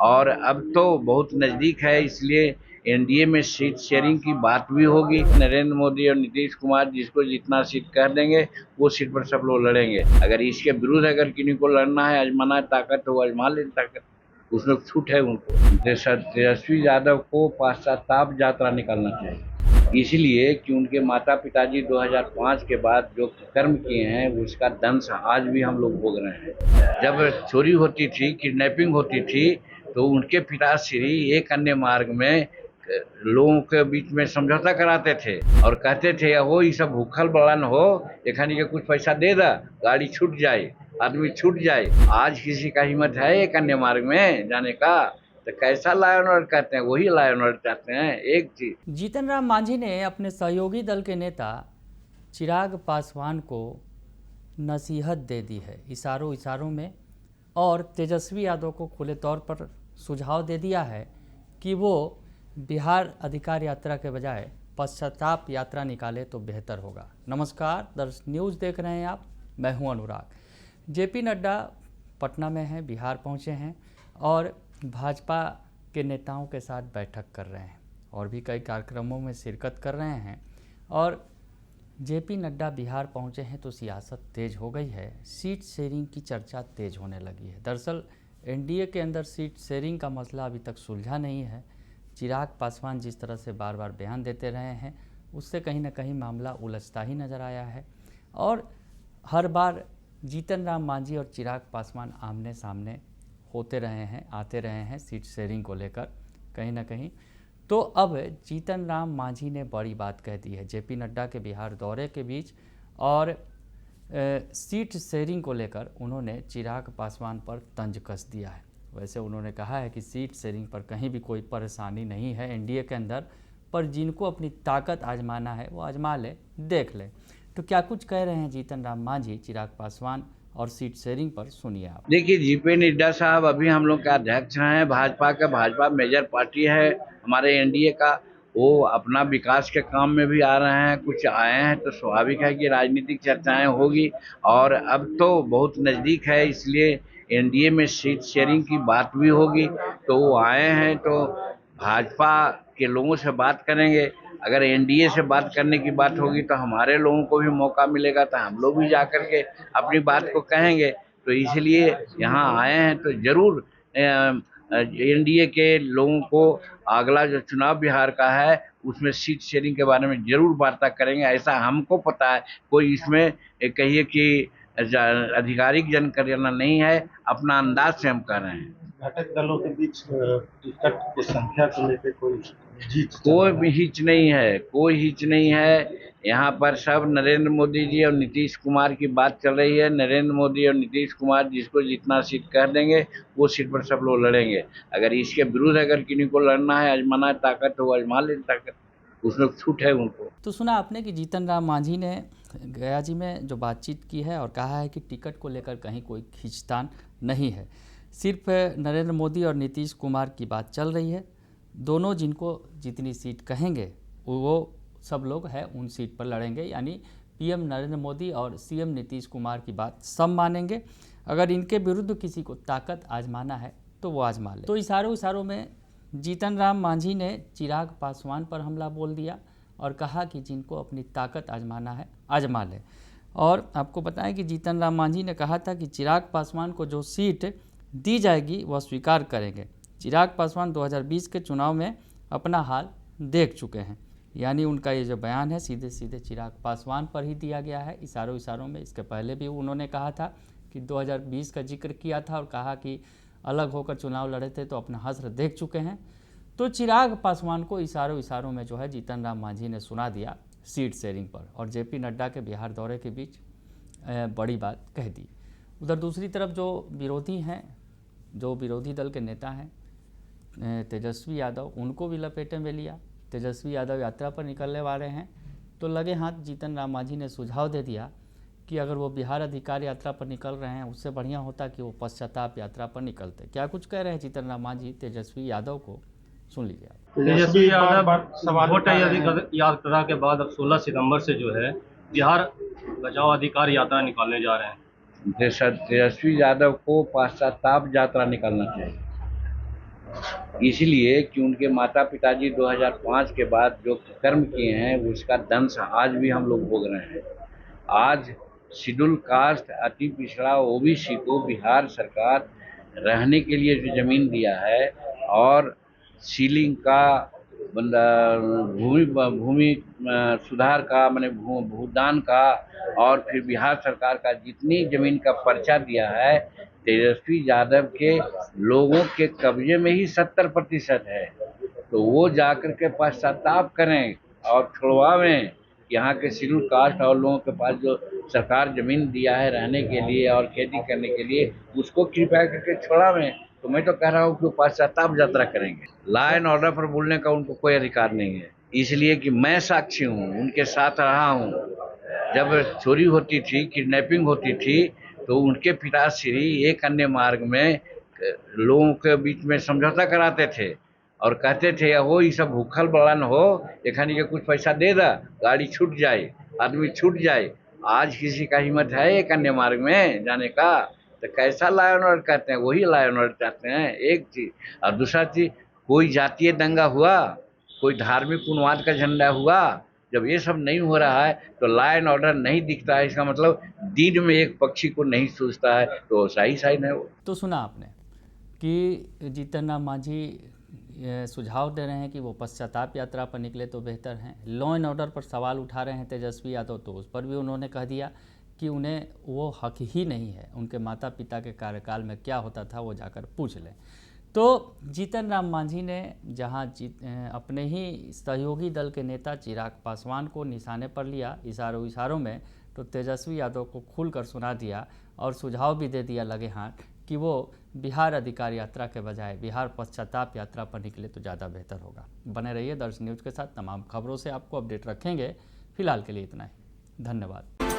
और अब तो बहुत नजदीक है, इसलिए एनडीए में सीट शेयरिंग की बात भी होगी। नरेंद्र मोदी और नीतीश कुमार जिसको जितना सीट कह देंगे वो सीट पर सब लोग लड़ेंगे। अगर इसके विरुद्ध अगर किन्हीं को लड़ना है, आजमाना है ताकत, तो वो आजमा ले ताकत, उसमें छूट है उनको। तेजस्वी यादव को पश्चाताप यात्रा निकालना चाहिए, इसलिए कि उनके माता पिताजी 2005 के बाद जो कर्म किए हैं उसका दंश आज भी हम लोग भोग रहे हैं। जब चोरी होती थी, किडनैपिंग होती थी, तो उनके पिताश्री एक अन्य मार्ग में लोगों के बीच में समझौता कराते थे और कहते थे, हो ये सब भूखल बड़न हो, एखनी के कुछ पैसा दे दा, गाड़ी छूट जाए, आदमी छूट जाए। आज किसी का हिम्मत है एक अन्य मार्ग में जाने का? तो कैसा लायन वर्ड कहते हैं, वही लायन वर्ड चाहते हैं। एक चीज, जीतन राम मांझी ने अपने सहयोगी दल के नेता चिराग पासवान को नसीहत दे दी है इशारों इशारों में, और तेजस्वी यादव को खुले तौर पर सुझाव दे दिया है कि वो बिहार अधिकार यात्रा के बजाय पश्चाताप यात्रा निकाले तो बेहतर होगा। नमस्कार दर्शक, न्यूज़ देख रहे हैं आप, मैं हूं अनुराग। जेपी नड्डा पटना में हैं, बिहार पहुंचे हैं और भाजपा के नेताओं के साथ बैठक कर रहे हैं और भी कई कार्यक्रमों में शिरकत कर रहे हैं। और जेपी नड्डा बिहार पहुंचे हैं तो सियासत तेज हो गई है, सीट शेयरिंग की चर्चा तेज होने लगी है। दरअसल एनडीए के अंदर सीट शेयरिंग का मसला अभी तक सुलझा नहीं है। चिराग पासवान जिस तरह से बार बार बयान देते रहे हैं, उससे कहीं ना कहीं मामला उलझता ही नज़र आया है और हर बार जीतन राम मांझी और चिराग पासवान आमने सामने होते रहे हैं, आते रहे हैं सीट शेयरिंग को लेकर कहीं ना कहीं। तो अब जीतन राम मांझी ने बड़ी बात कह दी है जेपी नड्डा के बिहार दौरे के बीच, और सीट शेयरिंग को लेकर उन्होंने चिराग पासवान पर तंज कस दिया है। वैसे उन्होंने कहा है कि सीट शेयरिंग पर कहीं भी कोई परेशानी नहीं है एनडीए के अंदर, पर जिनको अपनी ताकत आजमाना है वो आजमा ले, देख ले। तो क्या कुछ कह रहे हैं जीतन राम मांझी चिराग पासवान और सीट शेयरिंग पर, सुनिए आप। देखिए, जेपी नड्डा साहब अभी हम लोग के अध्यक्ष हैं भाजपा का। भाजपा मेजर पार्टी है हमारे एनडीए का। वो अपना विकास के काम में भी आ रहे हैं, कुछ आए हैं, तो स्वाभाविक है कि राजनीतिक चर्चाएं होगी। और अब तो बहुत नजदीक है, इसलिए एनडीए में सीट शेयरिंग की बात भी होगी। तो वो आए हैं तो भाजपा के लोगों से बात करेंगे। अगर एनडीए से बात करने की बात होगी तो हमारे लोगों को भी मौका मिलेगा, तो हम लोग भी जाकर के अपनी बात को कहेंगे। तो इसलिए यहाँ आए हैं तो जरूर एनडीए के लोगों को अगला जो चुनाव बिहार का है उसमें सीट शेयरिंग के बारे में जरूर वार्ता करेंगे, ऐसा हमको पता है। कोई इसमें कहिए कि आधिकारिक जानकारी नहीं है, अपना अंदाज से हम कह रहे हैं। घटक दलों के बीच टिकट की संख्या को लेकर कोई भी हिच नहीं है, कोई हिच नहीं है। यहाँ पर सब नरेंद्र मोदी जी और नीतीश कुमार की बात चल रही है। नरेंद्र मोदी और नीतीश कुमार जिसको जितना सीट कह देंगे वो सीट पर सब लोग लड़ेंगे। अगर इसके विरुद्ध अगर किन्हीं को लड़ना है, आजमाना है ताकत, तो वो आजमा ले ताकत, उसमें छूट है उनको। तो सुना आपने कि जीतन राम मांझी ने गया जी में जो बातचीत की है और कहा है कि टिकट को लेकर कहीं कोई खींचतान नहीं है, सिर्फ नरेंद्र मोदी और नीतीश कुमार की बात चल रही है। दोनों जिनको जितनी सीट कहेंगे वो सब लोग हैं उन सीट पर लड़ेंगे, यानी पीएम नरेंद्र मोदी और सीएम नीतीश कुमार की बात सब मानेंगे। अगर इनके विरुद्ध किसी को ताकत आजमाना है तो वो आजमा ले। तो इशारों इशारों में जीतन राम मांझी ने चिराग पासवान पर हमला बोल दिया और कहा कि जिनको अपनी ताकत आजमाना है आजमा ले। और आपको बताएं कि जीतन राम मांझी ने कहा था कि चिराग पासवान को जो सीट दी जाएगी वह स्वीकार करेंगे। चिराग पासवान 2020 के चुनाव में अपना हाल देख चुके हैं, यानी उनका ये जो बयान है सीधे सीधे चिराग पासवान पर ही दिया गया है इशारों इशारों में। इसके पहले भी उन्होंने कहा था कि 2020 का जिक्र किया था और कहा कि अलग होकर चुनाव लड़े थे तो अपना हश्र देख चुके हैं। तो चिराग पासवान को इशारों इशारों में जो है जीतन राम मांझी ने सुना दिया सीट शेयरिंग पर, और जेपी नड्डा के बिहार दौरे के बीच बड़ी बात कह दी। उधर दूसरी तरफ जो विरोधी हैं, जो विरोधी दल के नेता हैं तेजस्वी यादव, उनको भी लपेटे में लिया। तेजस्वी यादव यात्रा पर निकलने वाले हैं तो लगे हाथ जीतन राम मांझी ने सुझाव दे दिया कि अगर वो बिहार अधिकार यात्रा पर निकल रहे हैं उससे बढ़िया होता कि वो पश्चाताप यात्रा पर निकलते। क्या कुछ कह रहे हैं जीतन राम मांझी तेजस्वी यादव को, सुन लीजिए आप। तेजस्वी यादव वोट यात्रा के बाद अब 16 सितंबर से जो है बिहार बचाओ अधिकार यात्रा निकालने जा रहे हैं। तेजस्वी यादव को पश्चाताप यात्रा निकालना चाहिए, इसलिए कि उनके माता पिताजी 2005 के बाद जो कर्म किए हैं उसका दंश आज भी हम लोग भोग रहे हैं। आज शेड्यूल कास्ट अति पिछड़ा ओबीसी को बिहार सरकार रहने के लिए जो जमीन दिया है और सीलिंग का भूमि सुधार का मैंने भूदान का और फिर बिहार सरकार का जितनी जमीन का पर्चा दिया है तेजस्वी यादव के लोगों के कब्जे में ही 70% है। तो वो जाकर के पश्चाताप करें और छुड़वावें यहाँ के शेड्यूल कास्ट और लोगों के पास जो सरकार जमीन दिया है रहने के लिए और खेती करने के लिए, उसको कृपया करके छुड़ावें। तो मैं तो कह रहा हूँ कि वो पश्चाताप यात्रा करेंगे। लॉ एंड ऑर्डर पर बोलने का उनको कोई अधिकार नहीं है, इसलिए कि मैं साक्षी हूँ, उनके साथ रहा हूँ। जब चोरी होती थी, किडनैपिंग होती थी, तो उनके पिताश्री एक अन्य मार्ग में लोगों के बीच में समझौता कराते थे और कहते थे हो ये सब भूखल बड़न हो, एखनी के कुछ पैसा दे दा, गाड़ी छूट जाए, आदमी छूट जाए। आज किसी का हिम्मत है एक अन्य मार्ग में जाने का? तो कैसा लॉ एंड ऑर्डर कहते हैं? वही लॉ एंड ऑर्डर चाहते हैं, एक चीज। और दूसरा चीज, कोई जातीय दंगा हुआ, कोई धार्मिक उन्माद का झंडा हुआ, जब ये सब नहीं हो रहा है तो लॉ एंड ऑर्डर नहीं दिखता है, इसका मतलब दिन में एक पक्षी को नहीं सूझता है, तो सही साइन है वो। तो सुना आपने कि जीतन राम मांझी सुझाव दे रहे हैं कि वो पश्चाताप यात्रा पर निकले तो बेहतर हैं। लॉ एंड ऑर्डर पर सवाल उठा रहे हैं तेजस्वी यादव, तो उस पर भी उन्होंने कह दिया कि उन्हें वो हक ही नहीं है, उनके माता पिता के कार्यकाल में क्या होता था वो जाकर पूछ लें। तो जीतन राम मांझी ने जहां अपने ही सहयोगी दल के नेता चिराग पासवान को निशाने पर लिया इशारों में, तो तेजस्वी यादव को खुलकर सुना दिया और सुझाव भी दे दिया लगे हाथ कि वो बिहार अधिकार यात्रा के बजाय बिहार पश्चाताप यात्रा पर निकले तो ज़्यादा बेहतर होगा। बने रहिए दर्शन न्यूज़ के साथ, तमाम खबरों से आपको अपडेट रखेंगे। फिलहाल के लिए इतना ही, धन्यवाद।